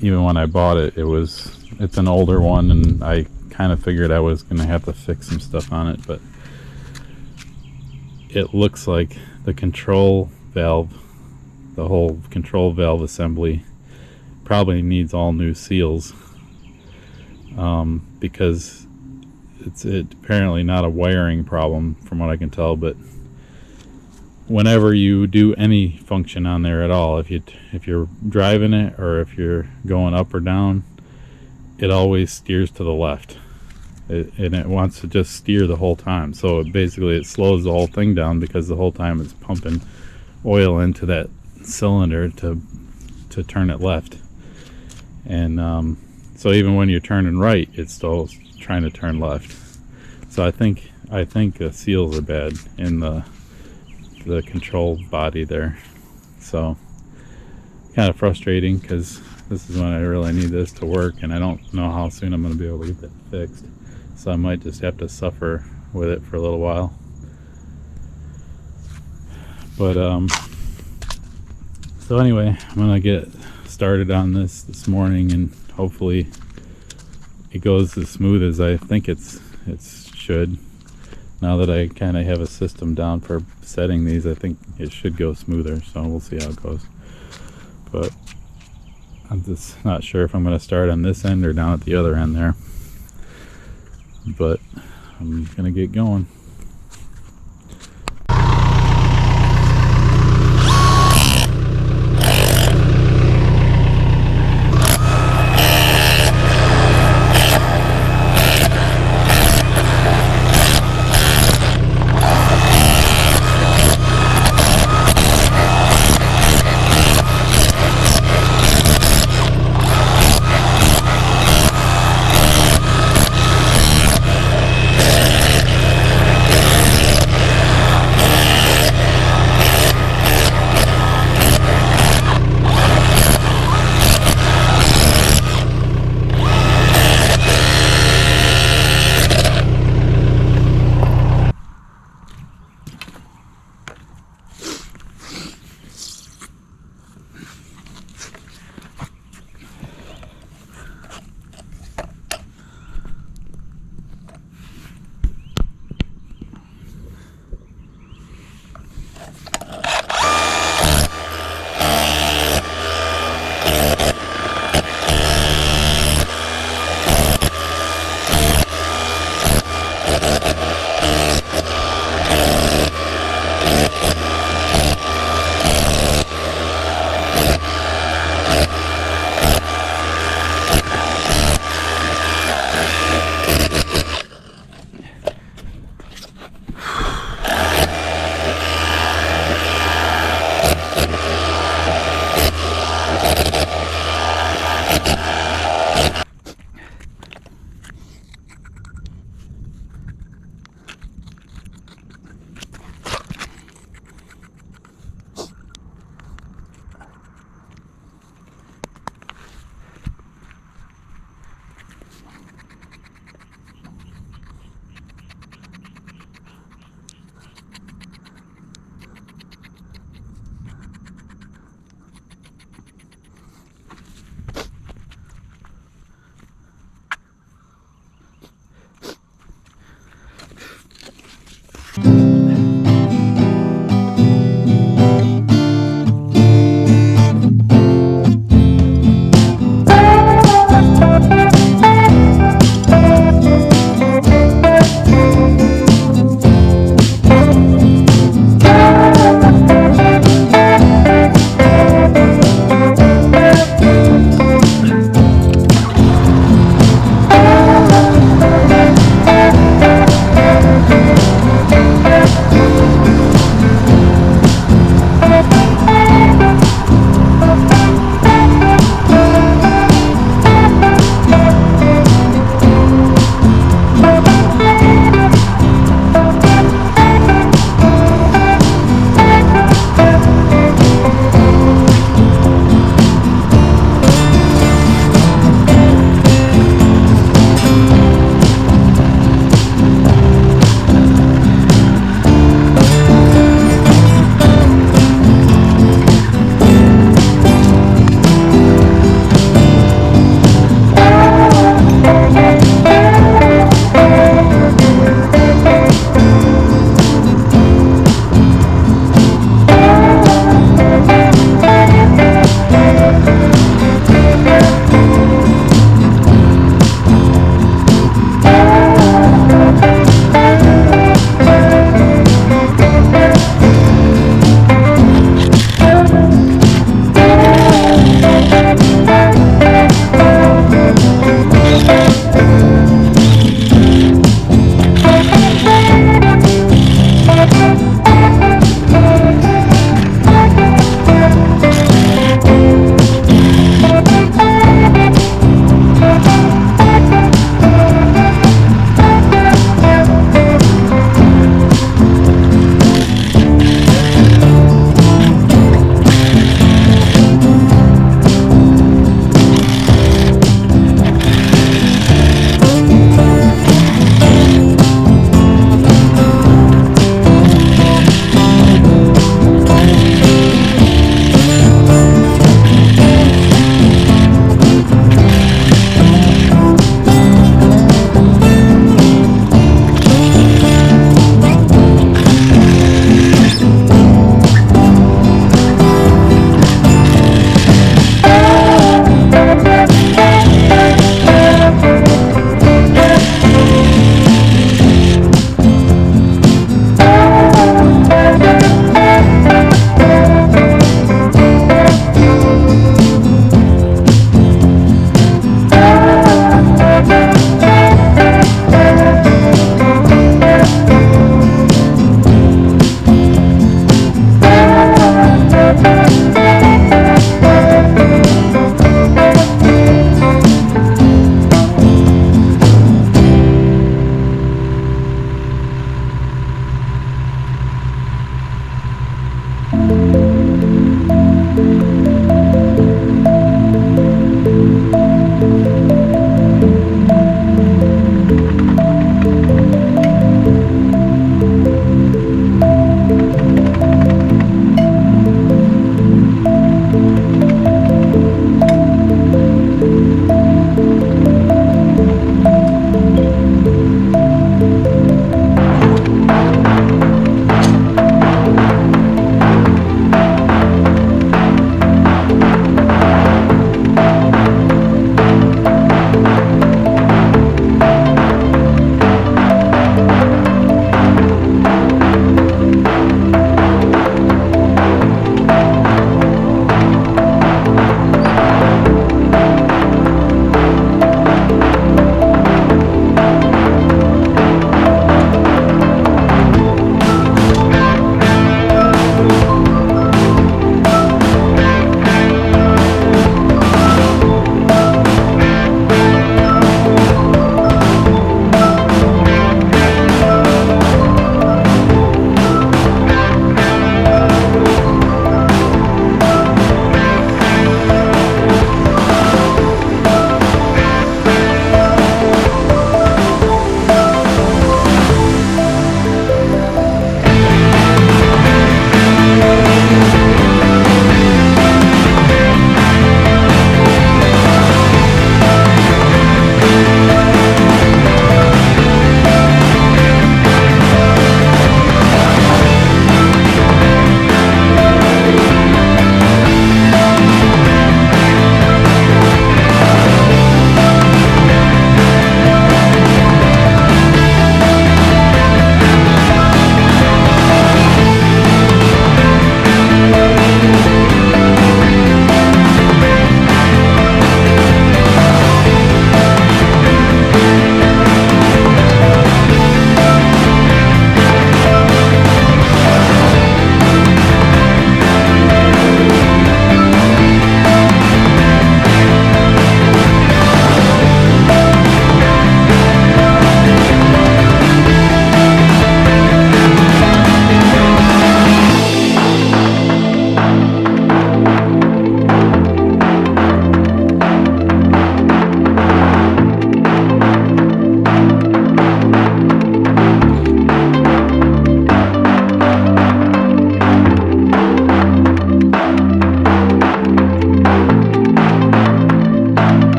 even when I bought it. It's an older one, and I kind of figured I was going to have to fix some stuff on it, but it looks like the control valve, the whole control valve assembly, probably needs all new seals, because it's apparently not a wiring problem from what I can tell. But whenever you do any function on there at all, if you're driving it or if you're going up or down, it always steers to the left, and it wants to just steer the whole time. So it slows the whole thing down, because the whole time it's pumping oil into that cylinder to turn it left. And so even when you're turning right, it's still trying to turn left. So I think the seals are bad in the control body there. So kind of frustrating, because this is when I really need this to work, and I don't know how soon I'm going to be able to get that fixed. So I might just have to suffer with it for a little while. But so anyway, I'm gonna get started on this morning, and hopefully it goes as smooth as I think it should. Now that I kind of have a system down for setting these, I think it should go smoother, so we'll see how it goes. But I'm just not sure if I'm going to start on this end or down at the other end there. But I'm going to get going.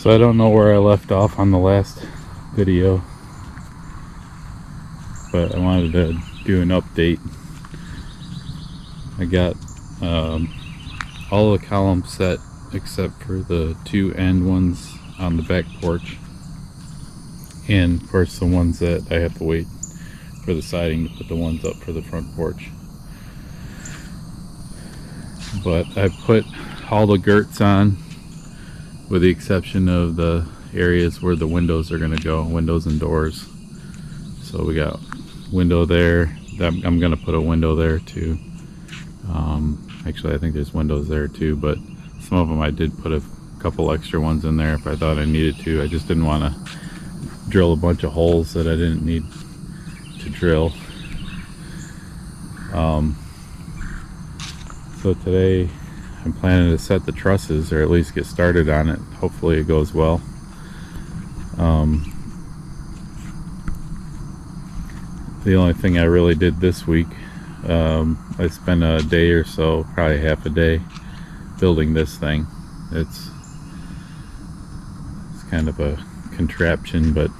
So I don't know where I left off on the last video, but I wanted to do an update. I got all the columns set except for the two end ones on the back porch, and of course the ones that I have to wait for the siding to put the ones up for the front porch. But I put all the girts on, with the exception of the areas where the windows are going to go, windows and doors. So we got window there. I'm going to put a window there too. Actually, I think there's windows there too, but some of them I did put a couple extra ones in there if I thought I needed to. I just didn't want to drill a bunch of holes that I didn't need to drill. So today I'm planning to set the trusses, or at least get started on it. Hopefully it goes well. The only thing I really did this week, I spent a day or so, probably half a day, building this thing. It's kind of a contraption, but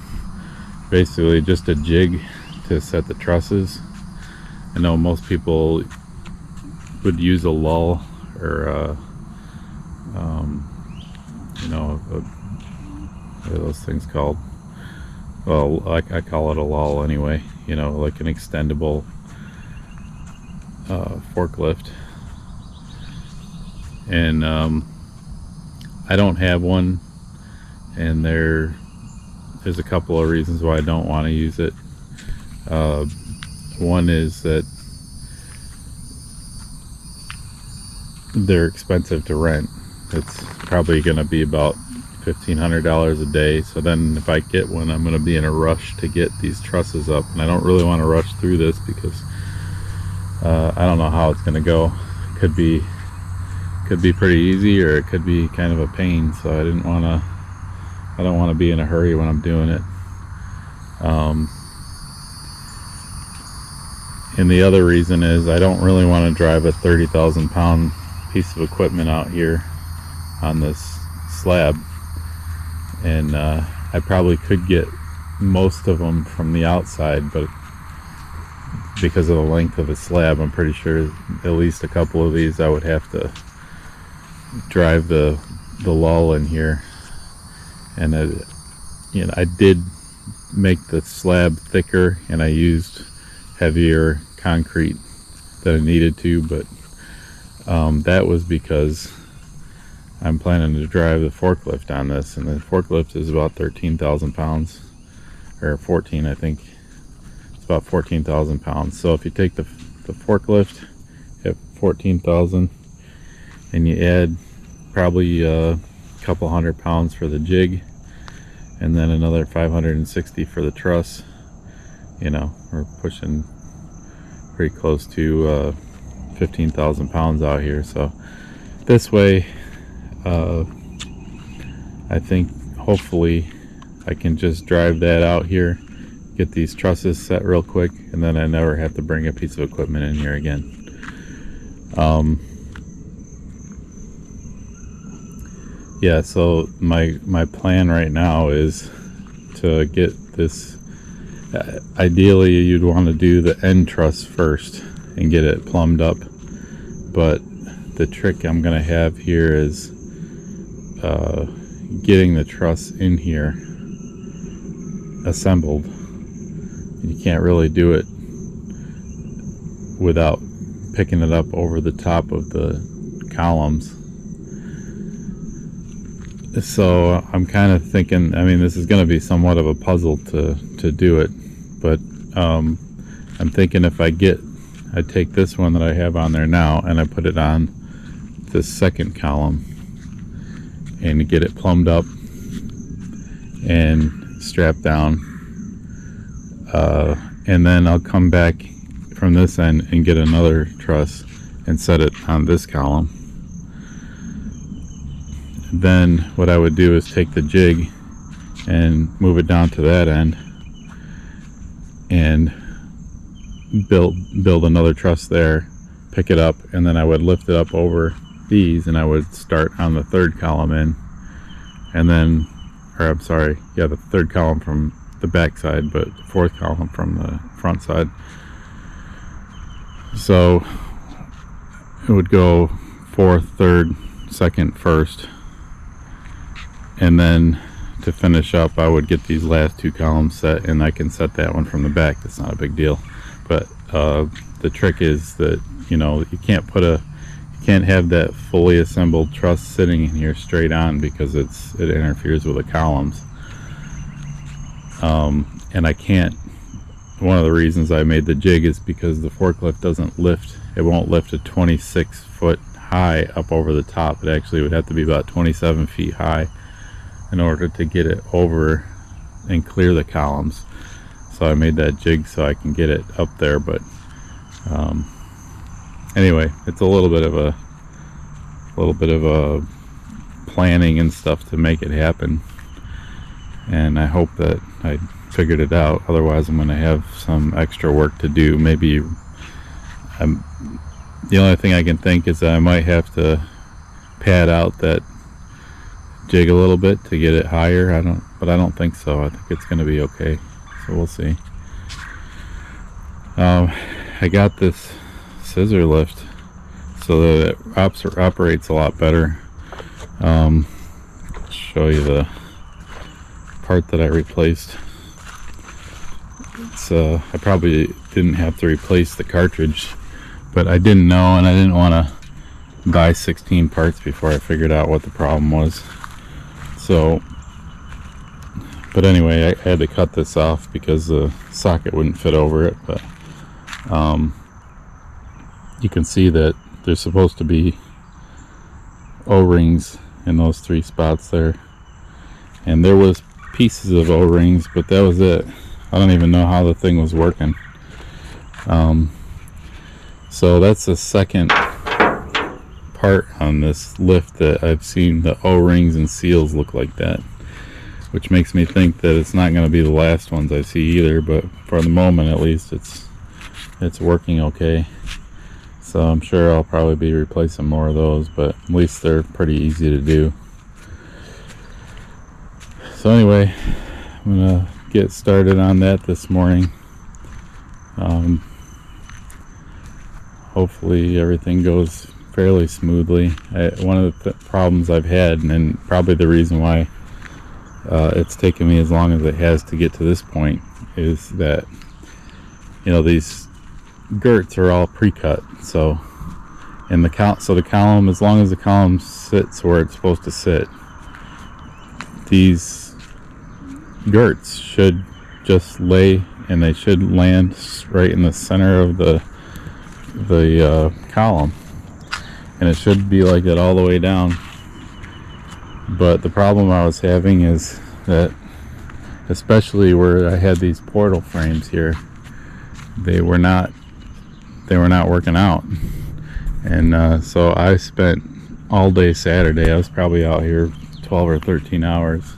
basically just a jig to set the trusses. I know most people would use a lull, or you know, what are those things called? Well, I call it a lull anyway, you know, like an extendable forklift. And I don't have one, and there's a couple of reasons why I don't want to use it. One is that they're expensive to rent. It's probably going to be about $1,500 a day. So then if I get one, I'm going to be in a rush to get these trusses up, and I don't really want to rush through this because I don't know how it's going to go. It could be pretty easy, or it could be kind of a pain. So I don't want to be in a hurry when I'm doing it. And the other reason is I don't really want to drive a 30,000 pound piece of equipment out here on this slab. And I probably could get most of them from the outside, but because of the length of the slab, I'm pretty sure at least a couple of these I would have to drive the lull in here. And you know, I did make the slab thicker, and I used heavier concrete than I needed to, but that was because I'm planning to drive the forklift on this, and the forklift is about 13,000 pounds, or 14, I think. It's about 14,000 pounds. So if you take the forklift at 14,000 and you add probably a couple hundred pounds for the jig, and then another 560 for the truss, you know, we're pushing pretty close to 15,000 pounds out here. So this way, I think hopefully I can just drive that out here, get these trusses set real quick, and then I never have to bring a piece of equipment in here again. Yeah, so my plan right now is to get this. Ideally, you'd want to do the end truss first and get it plumbed up, but the trick I'm going to have here is getting the truss in here assembled. You can't really do it without picking it up over the top of the columns. So I'm kind of thinking, I mean, this is going to be somewhat of a puzzle to do it, but I'm thinking if I take this one that I have on there now and I put it on this second column and get it plumbed up and strapped down, and then I'll come back from this end and get another truss and set it on this column. Then what I would do is take the jig and move it down to that end and build another truss there, pick it up, and then I would lift it up over these, and I would start on the third column in, and then or I'm sorry, yeah, the third column from the back side, but the fourth column from the front side. So it would go fourth, third, second, first, and then to finish up I would get these last two columns set, and I can set that one from the back. That's not a big deal. But the trick is that, you know, you can't have that fully assembled truss sitting in here straight on, because it interferes with the columns. And I can't, one of the reasons I made the jig is because the forklift doesn't lift, it won't lift a 26 foot high up over the top. It actually would have to be about 27 feet high in order to get it over and clear the columns. So I made that jig so I can get it up there. But anyway, it's a little bit of a planning and stuff to make it happen, and I hope that I figured it out. Otherwise I'm going to have some extra work to do. Maybe the only thing I can think is that I might have to pad out that jig a little bit to get it higher. But I don't think so. I think it's going to be okay, so we'll see. I got this scissor lift so that it operates a lot better. Show you the part that I replaced. I probably didn't have to replace the cartridge, but I didn't know, and I didn't want to buy 16 parts before I figured out what the problem was. So, but anyway, I had to cut this off because the socket wouldn't fit over it. But you can see that there's supposed to be O-rings in those three spots there, and there was pieces of O-rings, but that was it. I don't even know how the thing was working. So that's the second part on this lift that I've seen the O-rings and seals look like that, which makes me think that it's not going to be the last ones I see either. But for the moment, at least, it's working okay. So I'm sure I'll probably be replacing more of those, but at least they're pretty easy to do. So anyway, I'm gonna get started on that this morning. Hopefully everything goes fairly smoothly. One of the problems I've had, and probably the reason why it's taken me as long as it has to get to this point, is that, you know, these girts are all pre-cut. So the column, as long as the column sits where it's supposed to sit, these girts should just lay, and they should land right in the center of the column, and it should be like that all the way down. But the problem I was having is that, especially where I had these portal frames here, they were not working out. And so I spent all day Saturday, I was probably out here 12 or 13 hours,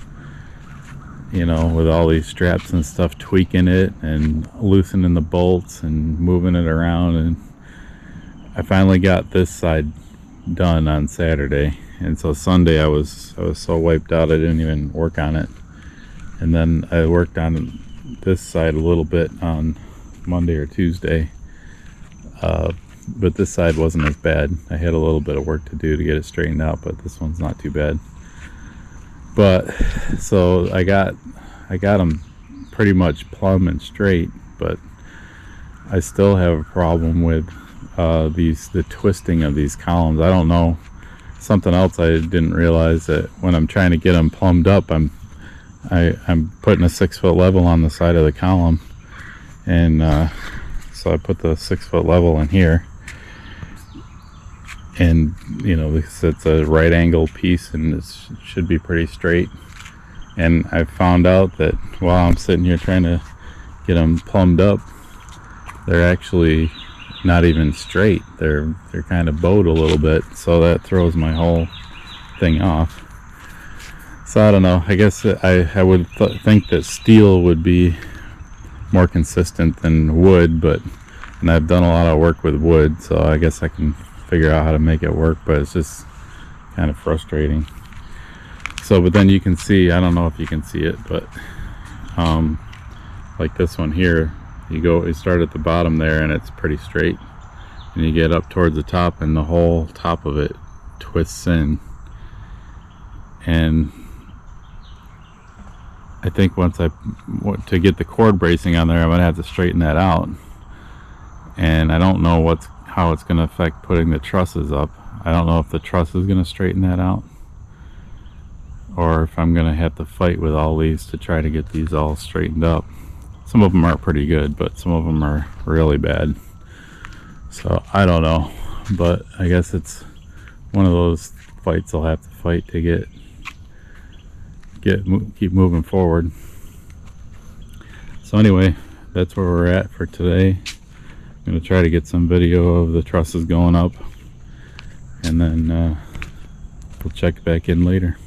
you know, with all these straps and stuff, tweaking it and loosening the bolts and moving it around. And I finally got this side done on Saturday, and so Sunday I was so wiped out I didn't even work on it. And then I worked on this side a little bit on Monday or Tuesday, but this side wasn't as bad. I had a little bit of work to do to get it straightened out, but this one's not too bad. But so I got them pretty much plumb and straight, but I still have a problem with the twisting of these columns. I don't know, something else I didn't realize, that when I'm trying to get them plumbed up, I'm putting a 6-foot level on the side of the column, and so I put the 6-foot level in here, and you know, it's a right angle piece and it should be pretty straight. And I found out that while I'm sitting here trying to get them plumbed up, they're actually not even straight. They're kind of bowed a little bit, so that throws my whole thing off. So I don't know, I guess I would think that steel would be more consistent than wood, and I've done a lot of work with wood, so I guess I can figure out how to make it work, but it's just kind of frustrating. So, but then you can see, I don't know if you can see it, but like this one here, you start at the bottom there and it's pretty straight, and you get up towards the top and the whole top of it twists in. And I think once to get the cord bracing on there, I'm gonna have to straighten that out, and I don't know how it's gonna affect putting the trusses up. I don't know if the truss is gonna straighten that out, or if I'm gonna have to fight with all these to try to get these all straightened up. Some of them are pretty good, but some of them are really bad. So I don't know, but I guess it's one of those fights I'll have to fight to keep moving forward. So anyway, that's where we're at for today. I'm going to try to get some video of the trusses going up, and then we'll check back in later.